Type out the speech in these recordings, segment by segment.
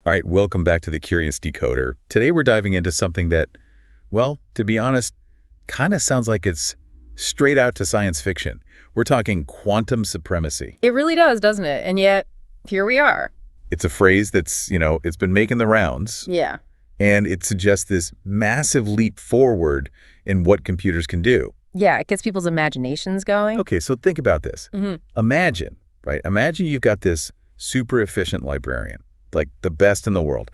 All right, welcome back to the Curious Decoder. Today we're diving into something that, well, to be honest, kind of sounds like it's straight out to science fiction. We're talking quantum supremacy. It really does, doesn't it? And yet, here we are. It's a phrase that's, it's been making the rounds, Yeah. and it suggests this massive leap forward in what computers can do. Yeah, it gets people's imaginations going. Okay, so think about this. Imagine, right? Imagine you've got this super efficient librarian, like the best in the world.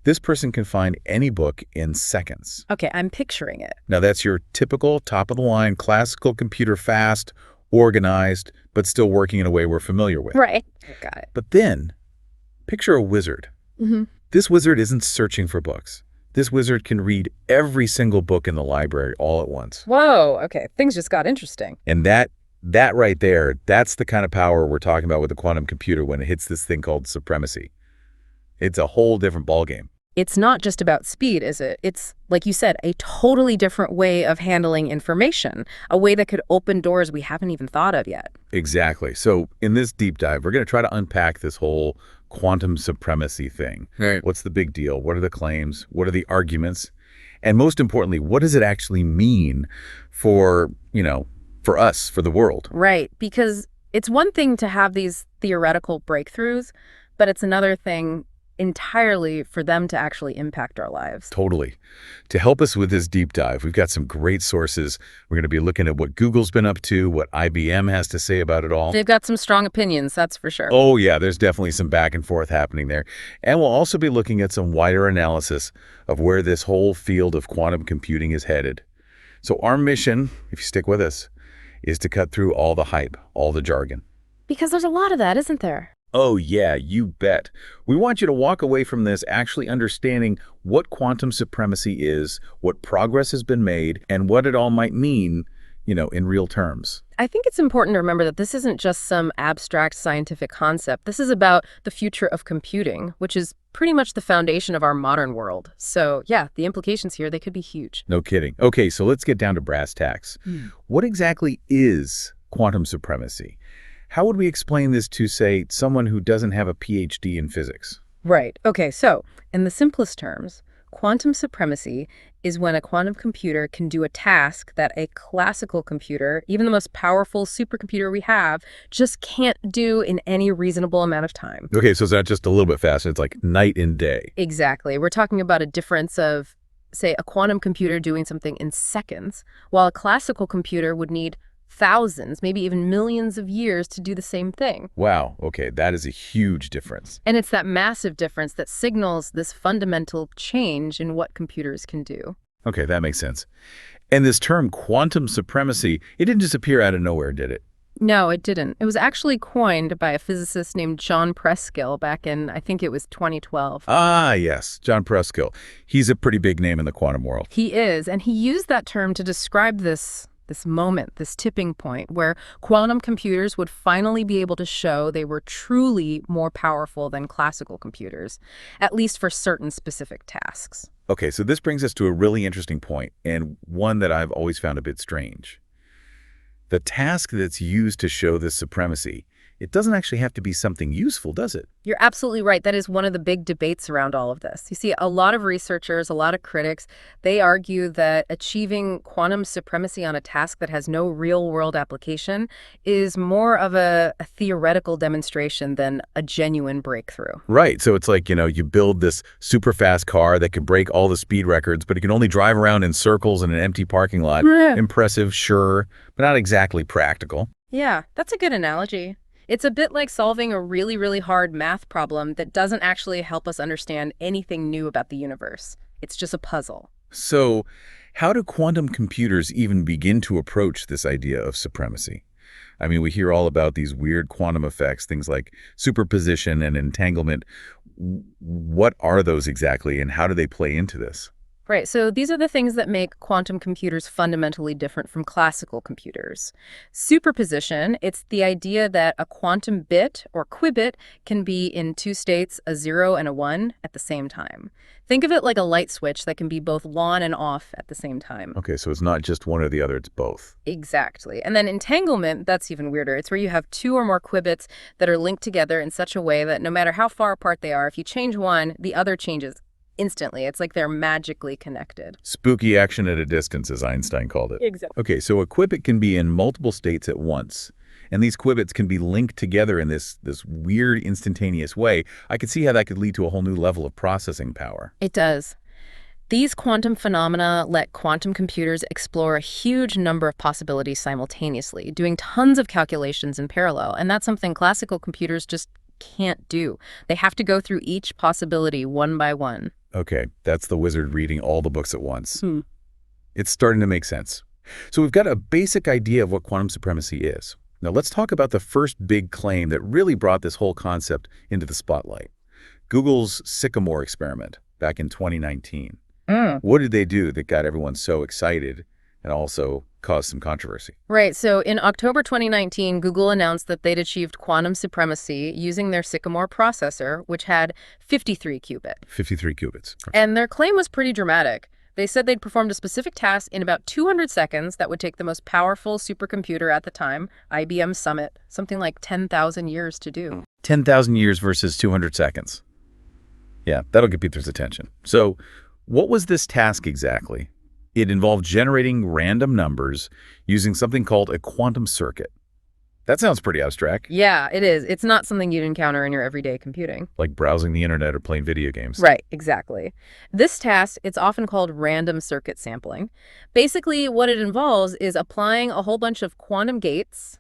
This person can find any book in seconds. Okay, I'm picturing it. Now, that's your typical top-of-the-line classical computer, fast, organized, but still working in a way we're familiar with. Right. Got it. But then, picture a wizard. This wizard isn't searching for books. This wizard can read every single book in the library all at once. Whoa, okay, things just got interesting. And that right there, that's the kind of power we're talking about with the quantum computer when it hits this thing called supremacy. It's a whole different ballgame. It's not just about speed, is it? It's, like you said, a totally different way of handling information, a way that could open doors we haven't even thought of yet. Exactly. So in this deep dive, we're going to try to unpack this whole quantum supremacy thing. Right. What's the big deal? What are the claims? What are the arguments? And most importantly, what does it actually mean for, for us, for the world? Right, because it's one thing to have these theoretical breakthroughs, but it's another thing entirely for them to actually impact our lives. Totally. To help us with this deep dive, we've got some great sources. We're going to be looking at what Google's been up to, what IBM has to say about it all. They've got some strong opinions, that's for sure. Oh, yeah, there's definitely some back and forth happening there. And we'll also be looking at some wider analysis of where this whole field of quantum computing is headed. So our mission, if you stick with us, is to cut through all the hype, all the jargon. Because there's a lot of that, isn't there? Oh, yeah, you bet. We want you to walk away from this actually understanding what quantum supremacy is, what progress has been made, and what it all might mean, in real terms. I think it's important to remember that this isn't just some abstract scientific concept. This is about the future of computing, which is pretty much the foundation of our modern world. So, yeah, the implications here, they could be huge. No kidding. Okay, so let's get down to brass tacks. What exactly is quantum supremacy? How would we explain this to, say, someone who doesn't have a PhD in physics? Right. Okay, so in the simplest terms, quantum supremacy is when a quantum computer can do a task that a classical computer, even the most powerful supercomputer we have, just can't do in any reasonable amount of time. Okay, so it's not just a little bit faster. It's like night and day. Exactly. We're talking about a difference of, say, a quantum computer doing something in seconds, while a classical computer would need thousands, maybe even millions of years to do the same thing. Wow, okay, that is a huge difference. And it's that massive difference that signals this fundamental change in what computers can do. Okay, that makes sense. And this term quantum supremacy, it didn't just appear out of nowhere, did it? No, it didn't. It was actually coined by a physicist named John Preskill back in, I think it was 2012. Ah, yes, John Preskill. He's a pretty big name in the quantum world. He is, and he used that term to describe this moment, this tipping point, where quantum computers would finally be able to show they were truly more powerful than classical computers, at least for certain specific tasks. Okay, so this brings us to a really interesting point, and one that I've always found a bit strange. The task that's used to show this supremacy, it doesn't actually have to be something useful, does it? You're absolutely right. That is one of the big debates around all of this. You see, a lot of researchers, a lot of critics, they argue that achieving quantum supremacy on a task that has no real-world application is more of a theoretical demonstration than a genuine breakthrough. Right, so it's like, you build this super fast car that can break all the speed records, but it can only drive around in circles in an empty parking lot. Yeah. Impressive, sure, but not exactly practical. Yeah, that's a good analogy. It's a bit like solving a really, really hard math problem that doesn't actually help us understand anything new about the universe. It's just a puzzle. So how do quantum computers even begin to approach this idea of supremacy? I mean, we hear all about these weird quantum effects, things like superposition and entanglement. What are those exactly, and how do they play into this? Right, so these are the things that make quantum computers fundamentally different from classical computers. Superposition, it's the idea that a quantum bit or qubit can be in two states, a 0 and a 1, at the same time. Think of it like a light switch that can be both on and off at the same time. Okay, so it's not just one or the other, it's both. Exactly. And then entanglement, that's even weirder. It's where you have two or more qubits that are linked together in such a way that no matter how far apart they are, if you change one, the other changes instantly. It's like they're magically connected. Spooky action at a distance, as Einstein called it. Exactly. Okay, so a qubit can be in multiple states at once. And these qubits can be linked together in this weird instantaneous way. I could see how that could lead to a whole new level of processing power. It does. These quantum phenomena let quantum computers explore a huge number of possibilities simultaneously, doing tons of calculations in parallel. And that's something classical computers just can't do. They have to go through each possibility one by one. Okay, that's the wizard reading all the books at once. It's starting to make sense. So we've got a basic idea of what quantum supremacy is. Now let's talk about the first big claim that really brought this whole concept into the spotlight. Google's Sycamore experiment back in 2019. What did they do that got everyone so excited and also caused some controversy? Right. So in October 2019, Google announced that they'd achieved quantum supremacy using their Sycamore processor, which had 53 qubits. 53 qubits. And their claim was pretty dramatic. They said they'd performed a specific task in about 200 seconds that would take the most powerful supercomputer at the time, IBM Summit, something like 10,000 years to do. 10,000 years versus 200 seconds. Yeah, that'll get people's attention. So what was this task exactly? It involved generating random numbers using something called a quantum circuit. That sounds pretty abstract. Yeah, it is. It's not something you'd encounter in your everyday computing. Like browsing the internet or playing video games. Right, exactly. This task, it's often called random circuit sampling. Basically, what it involves is applying a whole bunch of quantum gates.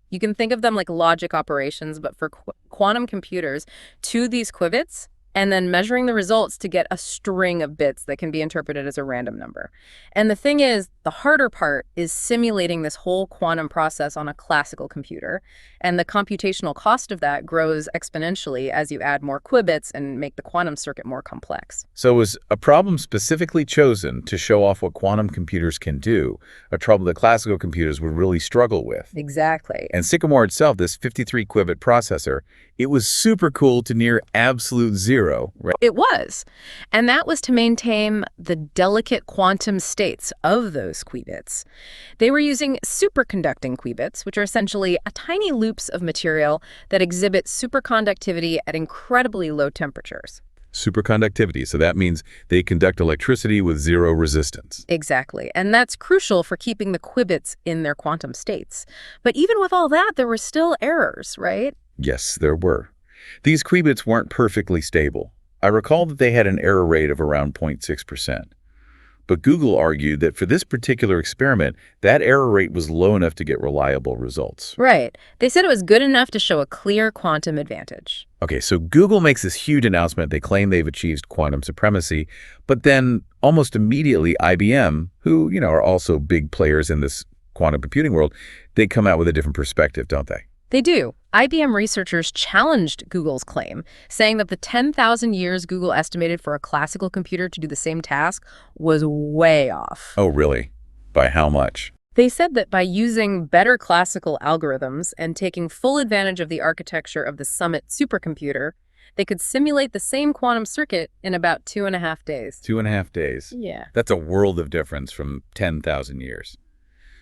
You can think of them like logic operations, but for quantum computers, to these qubits, and then measuring the results to get a string of bits that can be interpreted as a random number. And the thing is, the harder part is simulating this whole quantum process on a classical computer. And the computational cost of that grows exponentially as you add more qubits and make the quantum circuit more complex. So was a problem specifically chosen to show off what quantum computers can do, a trouble that classical computers would really struggle with? Exactly. And Sycamore itself, this 53-qubit processor, it was super cool to near absolute zero, right? It was. And that was to maintain the delicate quantum states of those qubits. They were using superconducting qubits, which are essentially a tiny loops of material that exhibit superconductivity at incredibly low temperatures. Superconductivity, so that means they conduct electricity with zero resistance. Exactly. And that's crucial for keeping the qubits in their quantum states. But even with all that, there were still errors, right? Yes, there were. These qubits weren't perfectly stable. I recall that they had an error rate of around 0.6%. But Google argued that for this particular experiment, that error rate was low enough to get reliable results. Right. They said it was good enough to show a clear quantum advantage. Okay, so Google makes this huge announcement. They claim they've achieved quantum supremacy, but then almost immediately IBM, who, are also big players in this quantum computing world, they come out with a different perspective, don't they? They do. IBM researchers challenged Google's claim, saying that the 10,000 years Google estimated for a classical computer to do the same task was way off. Oh, really? By how much? They said that by using better classical algorithms and taking full advantage of the architecture of the Summit supercomputer, they could simulate the same quantum circuit in about 2.5 days. 2.5 days? Yeah. That's a world of difference from 10,000 years.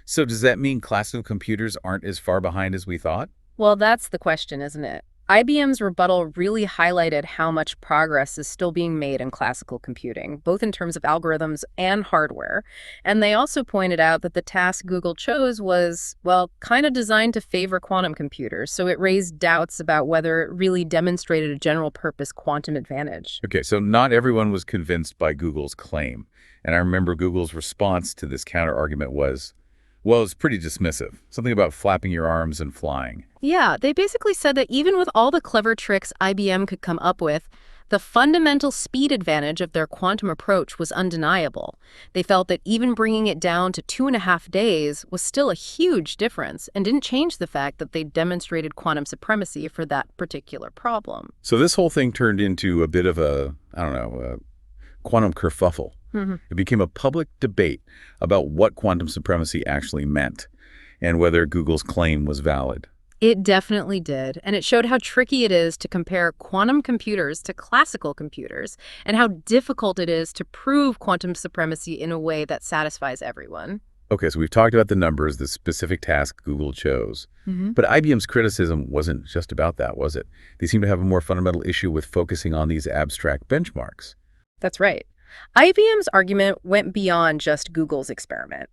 So does that mean classical computers aren't as far behind as we thought? Well, that's the question, isn't it? IBM's rebuttal really highlighted how much progress is still being made in classical computing, both in terms of algorithms and hardware. And they also pointed out that the task Google chose was, well, kind of designed to favor quantum computers, so it raised doubts about whether it really demonstrated a general-purpose quantum advantage. Okay, so not everyone was convinced by Google's claim. And I remember Google's response to this counter-argument was, well, it's pretty dismissive. Something about flapping your arms and flying. Yeah, they basically said that even with all the clever tricks IBM could come up with, the fundamental speed advantage of their quantum approach was undeniable. They felt that even bringing it down to 2.5 days was still a huge difference and didn't change the fact that they demonstrated quantum supremacy for that particular problem. So this whole thing turned into a bit of a quantum kerfuffle. Mhm. It became a public debate about what quantum supremacy actually meant and whether Google's claim was valid. It definitely did, and it showed how tricky it is to compare quantum computers to classical computers and how difficult it is to prove quantum supremacy in a way that satisfies everyone. Okay, so we've talked about the numbers, the specific task Google chose. Mhm. But IBM's criticism wasn't just about that, was it? They seem to have a more fundamental issue with focusing on these abstract benchmarks. That's right. IBM's argument went beyond just Google's experiment.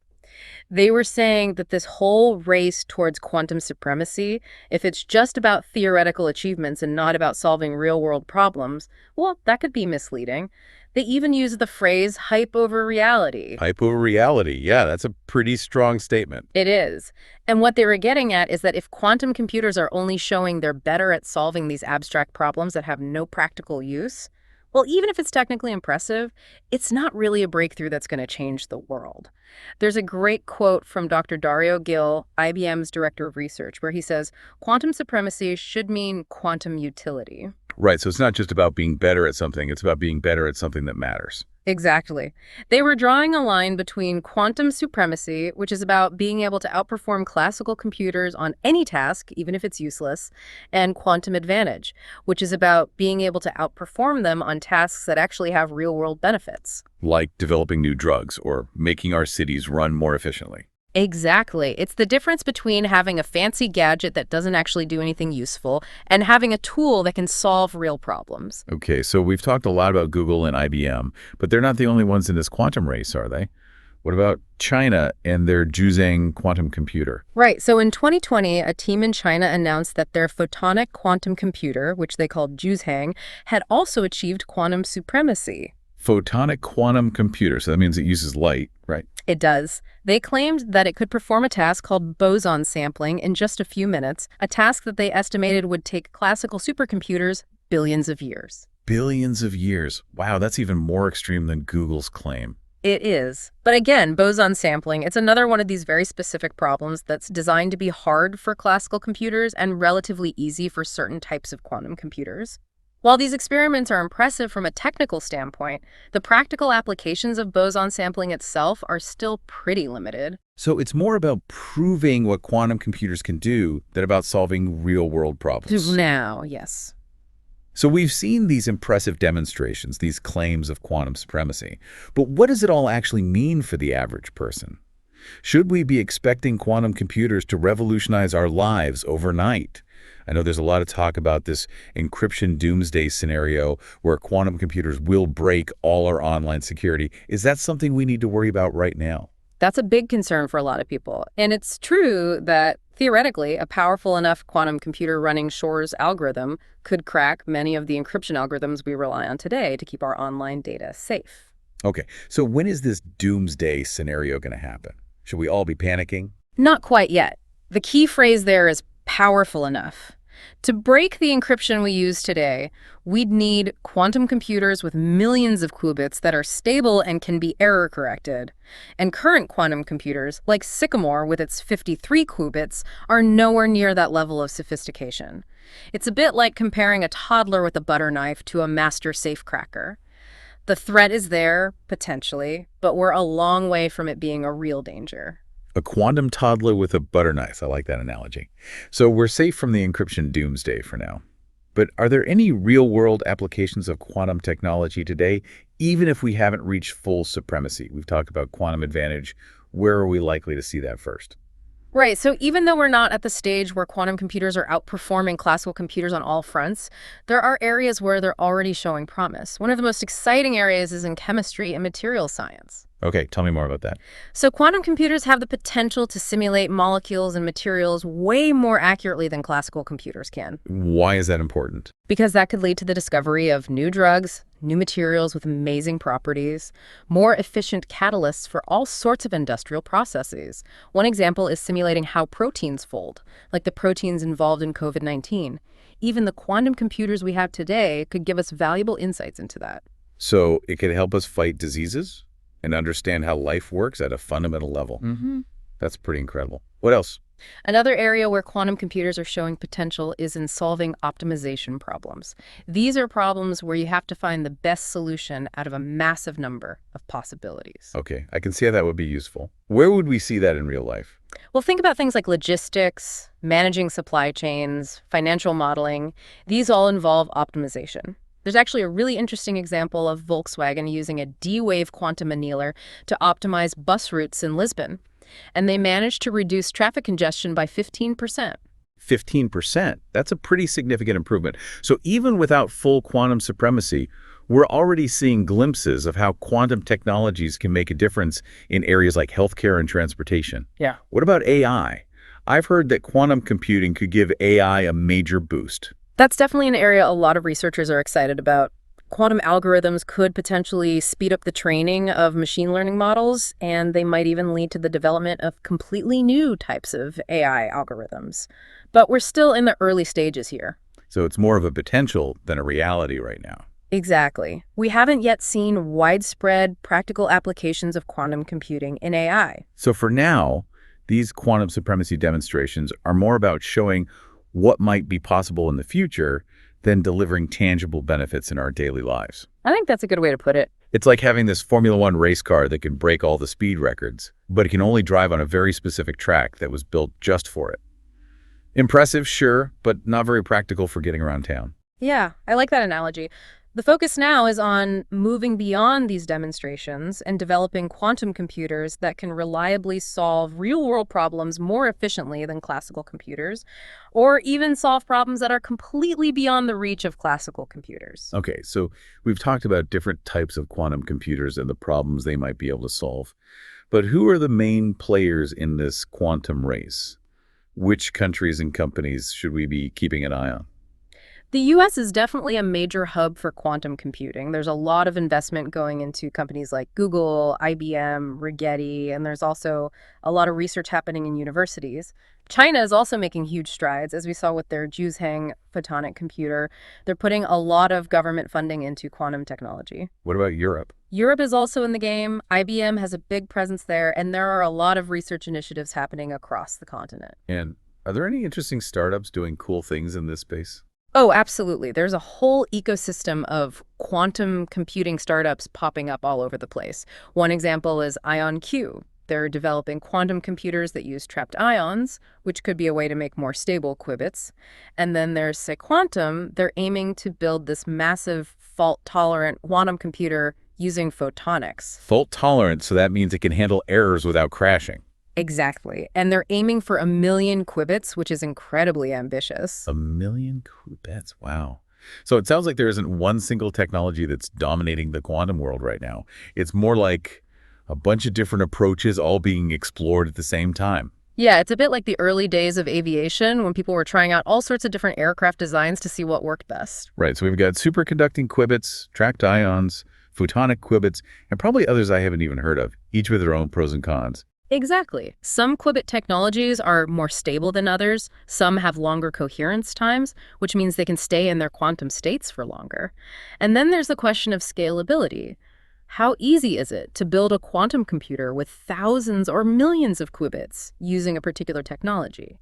They were saying that this whole race towards quantum supremacy, if it's just about theoretical achievements and not about solving real-world problems, well, that could be misleading. They even use the phrase hype over reality. Hype over reality. Yeah, that's a pretty strong statement. It is. And what they were getting at is that if quantum computers are only showing they're better at solving these abstract problems that have no practical use, well, even if it's technically impressive, it's not really a breakthrough that's going to change the world. There's a great quote from Dr. Dario Gil, IBM's director of research, where he says, quantum supremacy should mean quantum utility. Right, so it's not just about being better at something, it's about being better at something that matters. Exactly. They were drawing a line between quantum supremacy, which is about being able to outperform classical computers on any task, even if it's useless, and quantum advantage, which is about being able to outperform them on tasks that actually have real-world benefits. Like developing new drugs or making our cities run more efficiently. Exactly. It's the difference between having a fancy gadget that doesn't actually do anything useful and having a tool that can solve real problems. Okay, so we've talked a lot about Google and IBM, but they're not the only ones in this quantum race, are they? What about China and their Juzhang quantum computer? Right. So in 2020, a team in China announced that their photonic quantum computer, which they called Juzhang, had also achieved quantum supremacy. Photonic quantum computer, so that means it uses light, right? It does. They claimed that it could perform a task called boson sampling in just a few minutes, a task that they estimated would take classical supercomputers billions of years. Billions of years. Wow, that's even more extreme than Google's claim. It is. But again, boson sampling, it's another one of these very specific problems that's designed to be hard for classical computers and relatively easy for certain types of quantum computers. While these experiments are impressive from a technical standpoint, the practical applications of boson sampling itself are still pretty limited. So it's more about proving what quantum computers can do than about solving real-world problems. Now, yes. So we've seen these impressive demonstrations, these claims of quantum supremacy. But what does it all actually mean for the average person? Should we be expecting quantum computers to revolutionize our lives overnight? I know there's a lot of talk about this encryption doomsday scenario where quantum computers will break all our online security. Is that something we need to worry about right now? That's a big concern for a lot of people. And it's true that, theoretically, a powerful enough quantum computer running Shor's algorithm could crack many of the encryption algorithms we rely on today to keep our online data safe. Okay, so when is this doomsday scenario going to happen? Should we all be panicking? Not quite yet. The key phrase there is powerful enough. To break the encryption we use today, we'd need quantum computers with millions of qubits that are stable and can be error-corrected. And current quantum computers, like Sycamore with its 53 qubits, are nowhere near that level of sophistication. It's a bit like comparing a toddler with a butter knife to a master safecracker. The threat is there, potentially, but we're a long way from it being a real danger. A quantum toddler with a butter knife. I like that analogy. So we're safe from the encryption doomsday for now. But are there any real-world applications of quantum technology today, even if we haven't reached full supremacy? We've talked about quantum advantage. Where are we likely to see that first? Right, so even though we're not at the stage where quantum computers are outperforming classical computers on all fronts, there are areas where they're already showing promise. One of the most exciting areas is in chemistry and materials science. Okay, tell me more about that. So quantum computers have the potential to simulate molecules and materials way more accurately than classical computers can. Why is that important? Because that could lead to the discovery of new drugs, new materials with amazing properties, more efficient catalysts for all sorts of industrial processes. One example is simulating how proteins fold, like the proteins involved in COVID-19. Even the quantum computers we have today could give us valuable insights into that. So it could help us fight diseases and understand how life works at a fundamental level. That's pretty incredible. What else? Another area where quantum computers are showing potential is in solving optimization problems. These are problems where you have to find the best solution out of a massive number of possibilities. Okay, I can see how that would be useful. Where would we see that in real life? Well, think about things like logistics, managing supply chains, financial modeling. These all involve optimization. There's actually a really interesting example of Volkswagen using a D-Wave quantum annealer to optimize bus routes in Lisbon. And they managed to reduce traffic congestion by 15%. 15%. That's a pretty significant improvement. So even without full quantum supremacy, we're already seeing glimpses of how quantum technologies can make a difference in areas like healthcare and transportation. Yeah. What about AI? I've heard that quantum computing could give AI a major boost. That's definitely an area a lot of researchers are excited about. Quantum algorithms could potentially speed up the training of machine learning models, and they might even lead to the development of completely new types of AI algorithms. But we're still in the early stages here. So it's more of a potential than a reality right now. Exactly. We haven't yet seen widespread practical applications of quantum computing in AI. So for now, these quantum supremacy demonstrations are more about showing what might be possible in the future than delivering tangible benefits in our daily lives. I think that's a good way to put it. It's like having this Formula One race car that can break all the speed records, but it can only drive on a very specific track that was built just for it. Impressive, sure, but not very practical for getting around town. Yeah, I like that analogy. The focus now is on moving beyond these demonstrations and developing quantum computers that can reliably solve real-world problems more efficiently than classical computers, or even solve problems that are completely beyond the reach of classical computers. Okay, so we've talked about different types of quantum computers and the problems they might be able to solve. But who are the main players in this quantum race? Which countries and companies should we be keeping an eye on? The US is definitely a major hub for quantum computing. There's a lot of investment going into companies like Google, IBM, Rigetti, and there's also a lot of research happening in universities. China is also making huge strides, as we saw with their Juzhang photonic computer. They're putting a lot of government funding into quantum technology. What about Europe? Europe is also in the game. IBM has a big presence there, and there are a lot of research initiatives happening across the continent. And are there any interesting startups doing cool things in this space? Oh, absolutely. There's a whole ecosystem of quantum computing startups popping up all over the place. One example is IonQ. They're developing quantum computers that use trapped ions, which could be a way to make more stable qubits. And then there's Sequantum. They're aiming to build this massive fault-tolerant quantum computer using photonics. Fault tolerant, so that means it can handle errors without crashing. Exactly. And they're aiming for 1 million qubits, which is incredibly ambitious. 1 million qubits, wow. So it sounds like there isn't one single technology that's dominating the quantum world right now. It's more like a bunch of different approaches all being explored at the same time. Yeah, it's a bit like the early days of aviation when people were trying out all sorts of different aircraft designs to see what worked best. Right, so we've got superconducting qubits, trapped ions, photonic qubits, and probably others I haven't even heard of, each with their own pros and cons. Exactly. Some qubit technologies are more stable than others. Some have longer coherence times, which means they can stay in their quantum states for longer. And then there's the question of scalability. How easy is it to build a quantum computer with thousands or millions of qubits using a particular technology?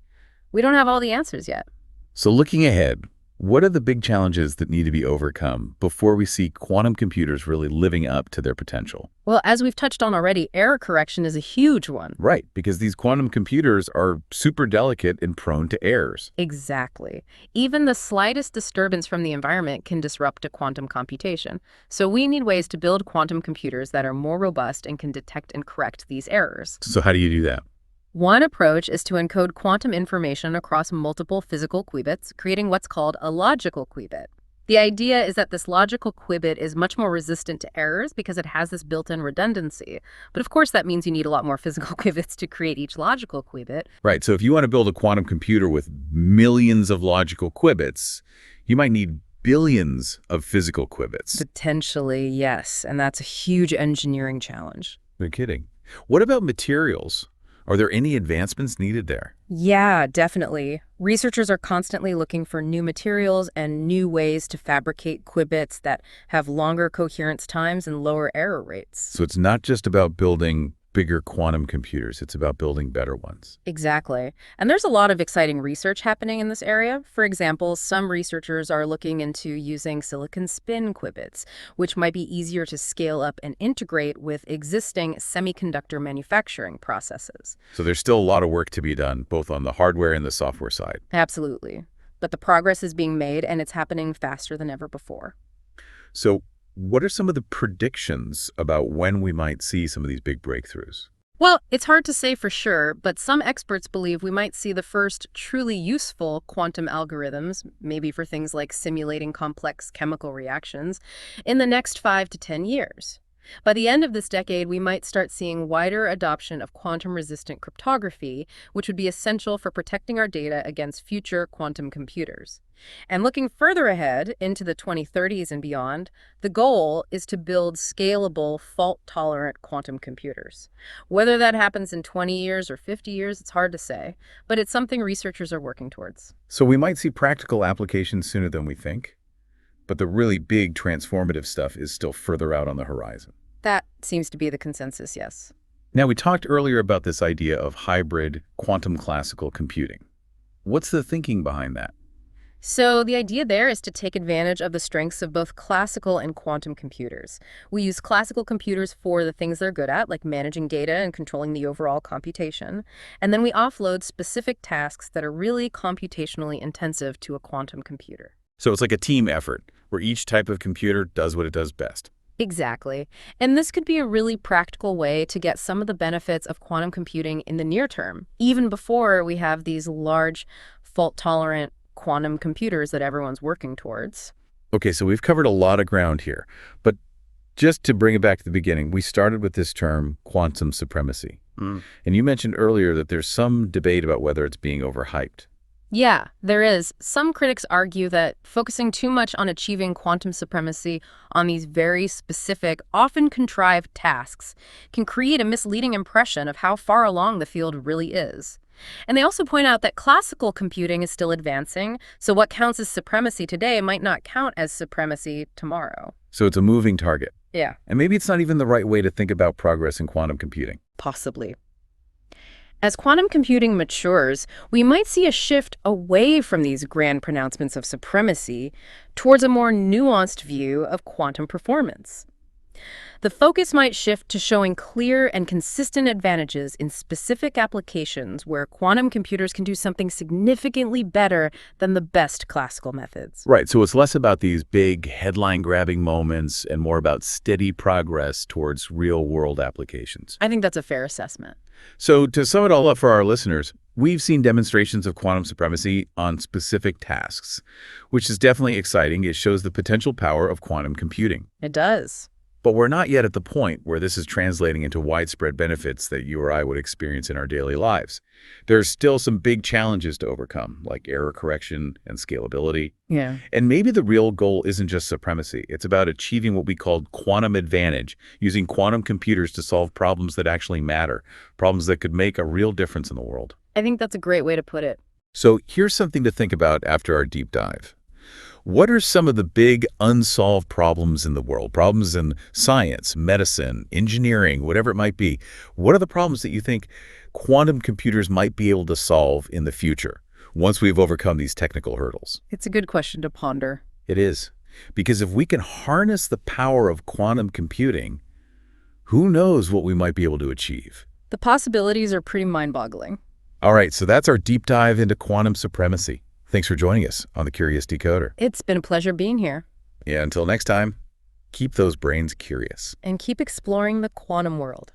We don't have all the answers yet. So looking ahead, what are the big challenges that need to be overcome before we see quantum computers really living up to their potential? Well, as we've touched on already, error correction is a huge one. Right, because these quantum computers are super delicate and prone to errors. Exactly. Even the slightest disturbance from the environment can disrupt a quantum computation. So we need ways to build quantum computers that are more robust and can detect and correct these errors. So how do you do that? One approach is to encode quantum information across multiple physical qubits, creating what's called a logical qubit. The idea is that this logical qubit is much more resistant to errors because it has this built-in redundancy. But of course, that means you need a lot more physical qubits to create each logical qubit. Right, so if you want to build a quantum computer with millions of logical qubits, you might need billions of physical qubits. Potentially, yes. And that's a huge engineering challenge. No kidding. What about materials? Are there any advancements needed there? Yeah, definitely. Researchers are constantly looking for new materials and new ways to fabricate qubits that have longer coherence times and lower error rates. So it's not just about building bigger quantum computers. It's about building better ones. Exactly. And there's a lot of exciting research happening in this area. For example, some researchers are looking into using silicon spin qubits, which might be easier to scale up and integrate with existing semiconductor manufacturing processes. So there's still a lot of work to be done, both on the hardware and the software side. Absolutely. But the progress is being made, and it's happening faster than ever before. So what are some of the predictions about when we might see some of these big breakthroughs? Well, it's hard to say for sure, but some experts believe we might see the first truly useful quantum algorithms, maybe for things like simulating complex chemical reactions, in the next 5 to 10 years. By the end of this decade, we might start seeing wider adoption of quantum-resistant cryptography, which would be essential for protecting our data against future quantum computers. And looking further ahead into the 2030s and beyond, the goal is to build scalable, fault-tolerant quantum computers. Whether that happens in 20 years or 50 years, it's hard to say, but it's something researchers are working towards. So we might see practical applications sooner than we think, but the really big transformative stuff is still further out on the horizon. That seems to be the consensus, yes. Now, we talked earlier about this idea of hybrid quantum classical computing. What's the thinking behind that? So the idea there is to take advantage of the strengths of both classical and quantum computers. We use classical computers for the things they're good at, like managing data and controlling the overall computation. And then we offload specific tasks that are really computationally intensive to a quantum computer. So it's like a team effort, where each type of computer does what it does best. Exactly. And this could be a really practical way to get some of the benefits of quantum computing in the near term, even before we have these large, fault-tolerant quantum computers that everyone's working towards. Okay, so we've covered a lot of ground here, but just to bring it back to the beginning, we started with this term, quantum supremacy. And you mentioned earlier that there's some debate about whether it's being overhyped. Yeah, there is. Some critics argue that focusing too much on achieving quantum supremacy on these very specific, often contrived tasks can create a misleading impression of how far along the field really is. And they also point out that classical computing is still advancing, so what counts as supremacy today might not count as supremacy tomorrow. So it's a moving target. Yeah. And maybe it's not even the right way to think about progress in quantum computing. Possibly. As quantum computing matures, we might see a shift away from these grand pronouncements of supremacy towards a more nuanced view of quantum performance. The focus might shift to showing clear and consistent advantages in specific applications where quantum computers can do something significantly better than the best classical methods. Right, so it's less about these big headline-grabbing moments and more about steady progress towards real-world applications. I think that's a fair assessment. So to sum it all up for our listeners, we've seen demonstrations of quantum supremacy on specific tasks, which is definitely exciting. It shows the potential power of quantum computing. It does. But we're not yet at the point where this is translating into widespread benefits that you or I would experience in our daily lives. There's still some big challenges to overcome, like error correction and scalability. Yeah. And maybe the real goal isn't just supremacy. It's about achieving what we call quantum advantage, using quantum computers to solve problems that actually matter, problems that could make a real difference in the world. I think that's a great way to put it. So here's something to think about after our deep dive. What are some of the big unsolved problems in the world? Problems in science, medicine, engineering, whatever it might be. What are the problems that you think quantum computers might be able to solve in the future once we've overcome these technical hurdles? It's a good question to ponder. It is. Because if we can harness the power of quantum computing, who knows what we might be able to achieve? The possibilities are pretty mind-boggling. All right, so that's our deep dive into quantum supremacy. Thanks for joining us on The Curious Decoder. It's been a pleasure being here. Yeah, until next time, keep those brains curious. And keep exploring the quantum world.